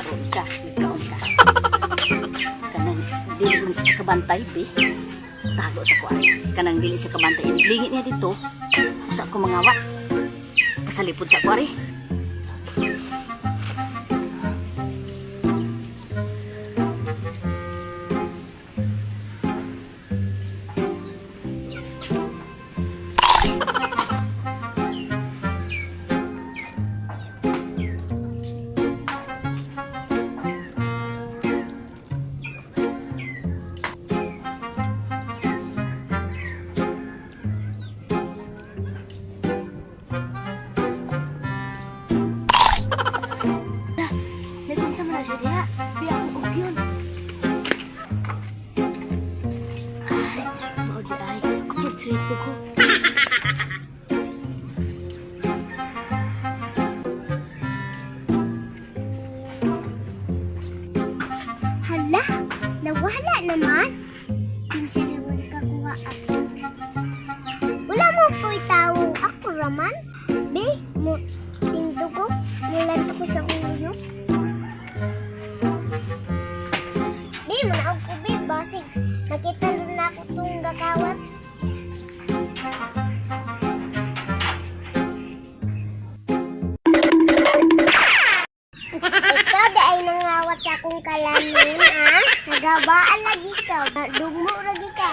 karon ka, ikaon ka. Kanang dili man sa kabantay, be. Tago sa kuwari. Kanang dili sa kabantay. Lingit niya dito. Sa ako mangawat. Pasalipod sa kuwari. Siya diha, biya akong ugyon. Ay, mao di ay, ako portrait ko ko. Hala, nawala naman. Pinsa naman kakuha ako. Wala mo ko itawo, ako raman. Be, mo, tindugo, nilanto ko sa kuyo. Manaog ko, babe. Basig. Nakita na ako itong gakawat. Ikaw di ay nangawat sa akong kalamin, ha? Nagabaan lagi ka. Dugmo lagi ka.